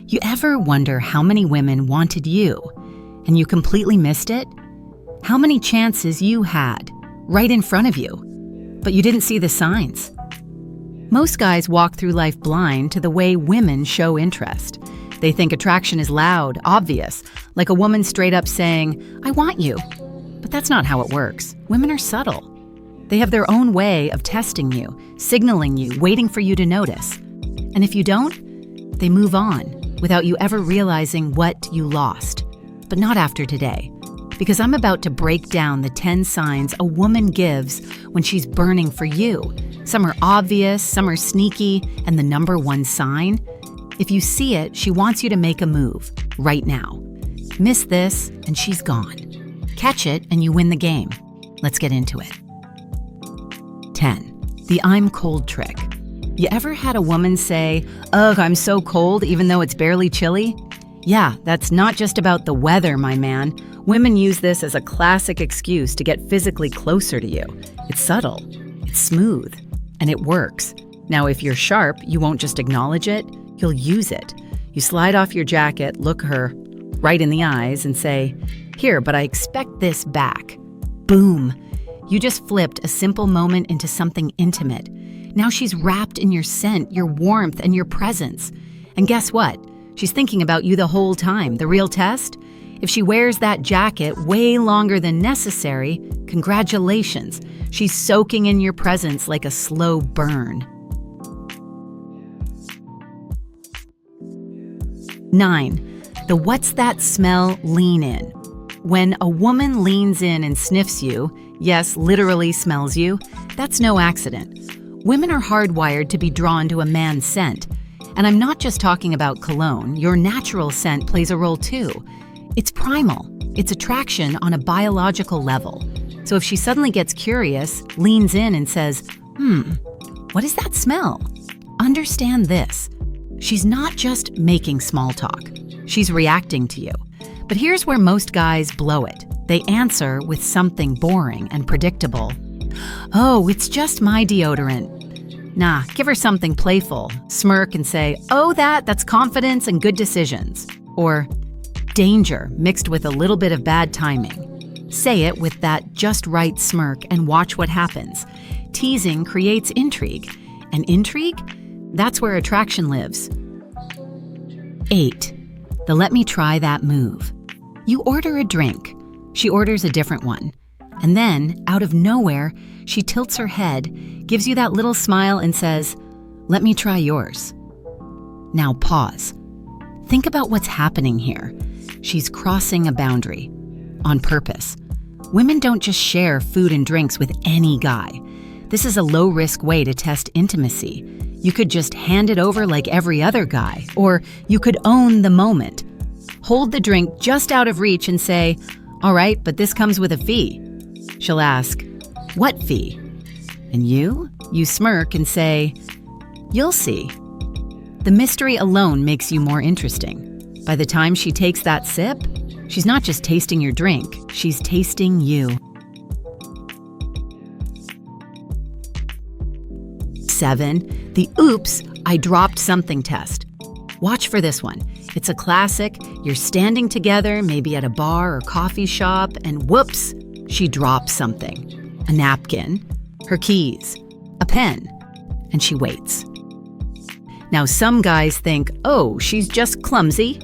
You ever wonder how many women wanted you, and you completely missed it? How many chances you had, right in front of you, but you didn't see the signs? Most guys walk through life blind to the way women show interest. They think attraction is loud, obvious, like a woman straight up saying, "I want you." But that's not how it works. Women are subtle. They have their own way of testing you, signaling you, waiting for you to notice. And if you don't, they move on without you ever realizing what you lost. But not after today, because I'm about to break down the 10 signs a woman gives when she's burning for you. Some are obvious, some are sneaky, and the number one sign? If you see it, she wants you to make a move right now. Miss this, and she's gone. Catch it, and you win the game. Let's get into it. 10. The I'm cold trick. You ever had a woman say, "Ugh, I'm so cold," even though it's barely chilly? Yeah, that's not just about the weather, my man. Women use this as a classic excuse to get physically closer to you. It's subtle, it's smooth, and it works. Now, if you're sharp, you won't just acknowledge it, you'll use it. You slide off your jacket, look her right in the eyes, and say, "Here, but I expect this back." Boom. You just flipped a simple moment into something intimate. Now she's wrapped in your scent, your warmth, and your presence. And guess what? She's thinking about you the whole time. The real test? If she wears that jacket way longer than necessary, congratulations. She's soaking in your presence like a slow burn. 9. The what's that smell lean in. When a woman leans in and sniffs you, yes, literally smells you, that's no accident. Women are hardwired to be drawn to a man's scent. And I'm not just talking about cologne. Your natural scent plays a role too. It's primal. It's attraction on a biological level. So if she suddenly gets curious, leans in and says, what is that smell? Understand this. She's not just making small talk. She's reacting to you. But here's where most guys blow it. They answer with something boring and predictable. "Oh, it's just my deodorant." Nah, give her something playful. Smirk and say, "Oh, that's confidence and good decisions." Or, danger mixed with a little bit of bad timing. Say it with that just right smirk and watch what happens. Teasing creates intrigue. And intrigue? That's where attraction lives. 8. The let me try that move. You order a drink. She orders a different one. And then, out of nowhere, she tilts her head, gives you that little smile and says, "Let me try yours." Now pause. Think about what's happening here. She's crossing a boundary. On purpose. Women don't just share food and drinks with any guy. This is a low-risk way to test intimacy. You could just hand it over like every other guy, or you could own the moment. Hold the drink just out of reach and say, "All right, but this comes with a fee." She'll ask, "What fee?" And you smirk and say, "You'll see." The mystery alone makes you more interesting. By the time she takes that sip, she's not just tasting your drink, she's tasting you. 7. The oops, I dropped something test. Watch for this one. It's a classic. You're standing together, maybe at a bar or coffee shop, and whoops, she drops something. A napkin, her keys, a pen, and she waits. Now some guys think, "Oh, she's just clumsy."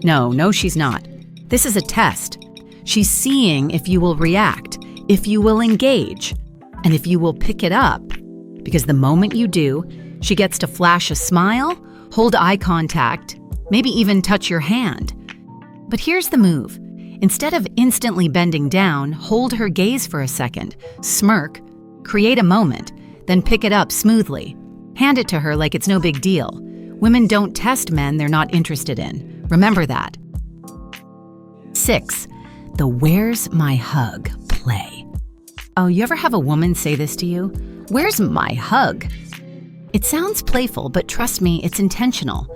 No, she's not. This is a test. She's seeing if you will react, if you will engage, and if you will pick it up. Because the moment you do, she gets to flash a smile, hold eye contact, maybe even touch your hand. But here's the move. Instead of instantly bending down, hold her gaze for a second, smirk, create a moment, then pick it up smoothly. Hand it to her like it's no big deal. Women don't test men they're not interested in. Remember that. 6. The where's my hug play. Oh, you ever have a woman say this to you? "Where's my hug?" It sounds playful, but trust me, it's intentional.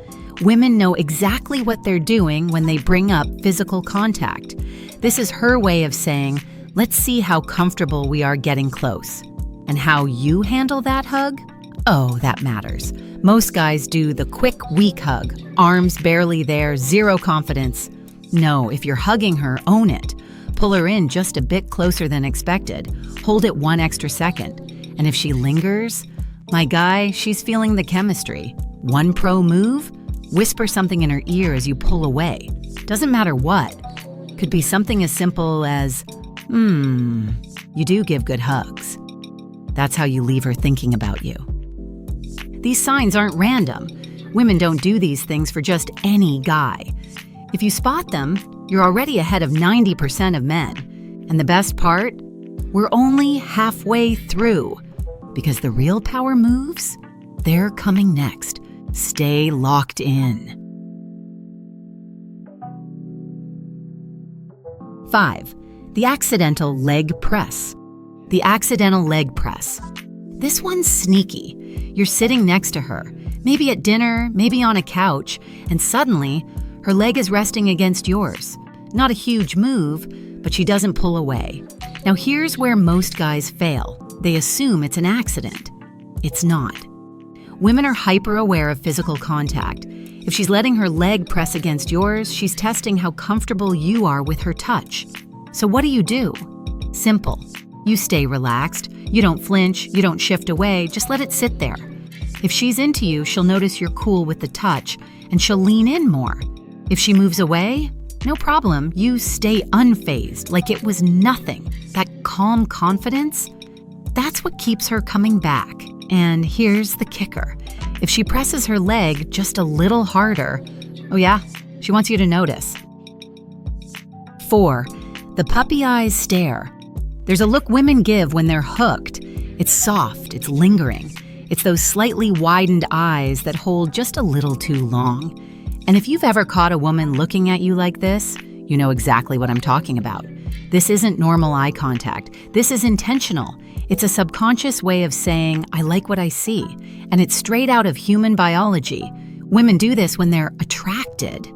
Women know exactly what they're doing when they bring up physical contact. This is her way of saying, let's see how comfortable we are getting close. And how you handle that hug? Oh, that matters. Most guys do the quick, weak hug, arms barely there, zero confidence. No, if you're hugging her, own it. Pull her in just a bit closer than expected. Hold it 1 extra second. And if she lingers, my guy, she's feeling the chemistry. One pro move? Whisper something in her ear as you pull away. Doesn't matter what. Could be something as simple as, you do give good hugs. That's how you leave her thinking about you. These signs aren't random. Women don't do these things for just any guy. If you spot them, you're already ahead of 90% of men. And the best part? We're only halfway through. Because the real power moves, they're coming next. Stay locked in. 5. The accidental leg press. The accidental leg press. This one's sneaky. You're sitting next to her, maybe at dinner, maybe on a couch, and suddenly, her leg is resting against yours. Not a huge move, but she doesn't pull away. Now here's where most guys fail. They assume it's an accident. It's not. Women are hyper aware of physical contact. If she's letting her leg press against yours, she's testing how comfortable you are with her touch. So what do? Simple. You stay relaxed. You don't flinch. You don't shift away. Just let it sit there. If she's into you, she'll notice you're cool with the touch, and she'll lean in more. If she moves away, no problem. You stay unfazed, like it was nothing. That calm confidence, that's what keeps her coming back. And here's the kicker. If she presses her leg just a little harder, oh yeah, she wants you to notice. 4. The puppy eyes stare. There's a look women give when they're hooked. It's soft, it's lingering. It's those slightly widened eyes that hold just a little too long. And if you've ever caught a woman looking at you like this, you know exactly what I'm talking about. This isn't normal eye contact. This is intentional. It's a subconscious way of saying, I like what I see. And it's straight out of human biology. Women do this when they're attracted.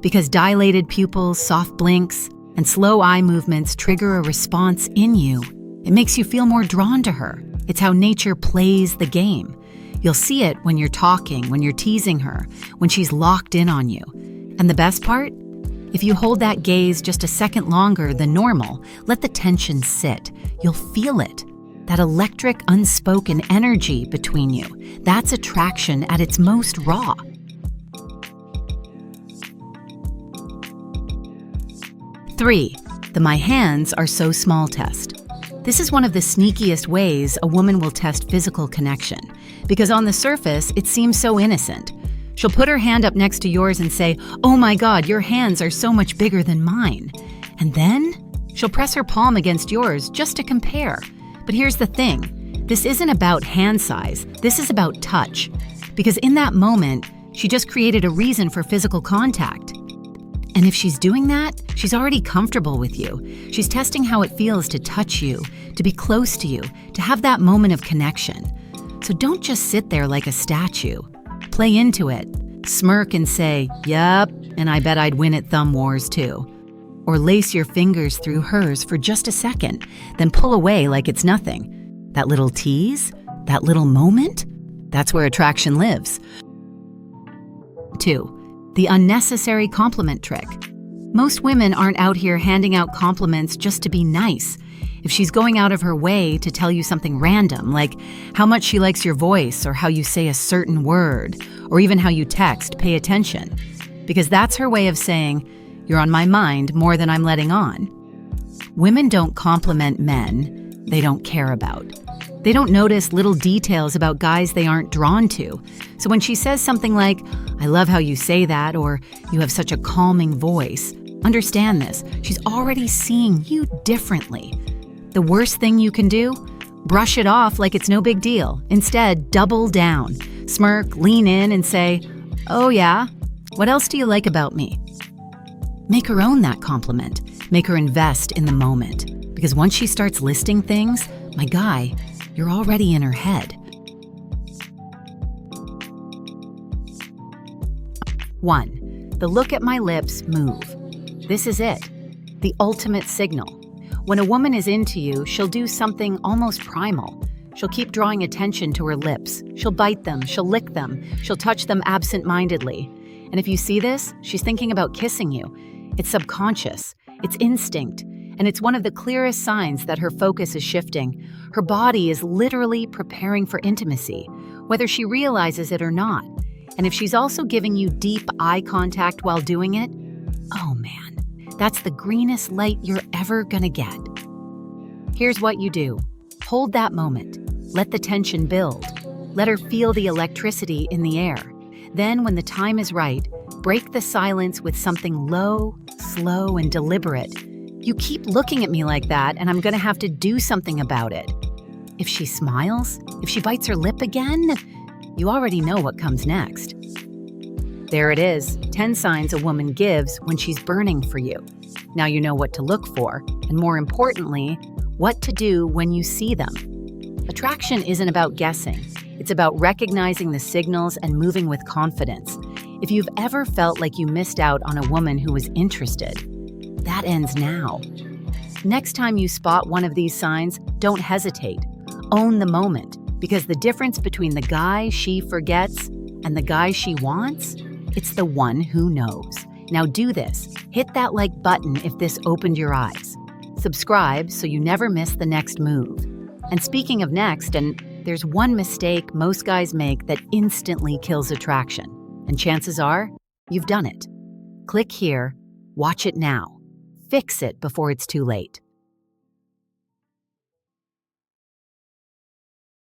Because dilated pupils, soft blinks, and slow eye movements trigger a response in you. It makes you feel more drawn to her. It's how nature plays the game. You'll see it when you're talking, when you're teasing her, when she's locked in on you. And the best part? If you hold that gaze just a second longer than normal, let the tension sit. You'll feel it. That electric, unspoken energy between you. That's attraction at its most raw. 3. The my hands are so small test. This is one of the sneakiest ways a woman will test physical connection, because on the surface, it seems so innocent. She'll put her hand up next to yours and say, "Oh my God, your hands are so much bigger than mine." And then she'll press her palm against yours just to compare. But here's the thing, this isn't about hand size, this is about touch. Because in that moment, she just created a reason for physical contact. And if she's doing that, she's already comfortable with you. She's testing how it feels to touch you, to be close to you, to have that moment of connection. So don't just sit there like a statue. Play into it. Smirk and say, "Yup, and I bet I'd win at Thumb Wars too." Or lace your fingers through hers for just a second, then pull away like it's nothing. That little tease, that little moment, that's where attraction lives. 2. The unnecessary compliment trick. Most women aren't out here handing out compliments just to be nice. If she's going out of her way to tell you something random, like how much she likes your voice or how you say a certain word, or even how you text, pay attention. Because that's her way of saying, you're on my mind more than I'm letting on. Women don't compliment men they don't care about. They don't notice little details about guys they aren't drawn to. So when she says something like, "I love how you say that," or "You have such a calming voice," understand this, she's already seeing you differently. The worst thing you can do? Brush it off like it's no big deal. Instead, double down. Smirk, lean in and say, "Oh yeah? What else do you like about me?" Make her own that compliment. Make her invest in the moment. Because once she starts listing things, my guy, you're already in her head. 1. The look at my lips move. This is it. The ultimate signal. When a woman is into you, she'll do something almost primal. She'll keep drawing attention to her lips. She'll bite them, she'll lick them, she'll touch them absent-mindedly. And if you see this, she's thinking about kissing you. It's subconscious, it's instinct, and it's one of the clearest signs that her focus is shifting. Her body is literally preparing for intimacy, whether she realizes it or not. And if she's also giving you deep eye contact while doing it, oh man, that's the greenest light you're ever gonna get. Here's what you do. Hold that moment. Let the tension build. Let her feel the electricity in the air. Then, when the time is right, break the silence with something low, slow, and deliberate. You keep looking at me like that, and I'm gonna have to do something about it. If she smiles, if she bites her lip again, you already know what comes next. There it is, 10 signs a woman gives when she's burning for you. Now you know what to look for, and more importantly, what to do when you see them. Attraction isn't about guessing. It's about recognizing the signals and moving with confidence. If you've ever felt like you missed out on a woman who was interested, that ends now. Next time you spot one of these signs, don't hesitate. Own the moment, because the difference between the guy she forgets and the guy she wants, it's the one who knows. Now do this. Hit that like button if this opened your eyes. Subscribe so you never miss the next move. And speaking of next, and there's one mistake most guys make that instantly kills attraction. And chances are, you've done it. Click here, watch it now. Fix it before it's too late.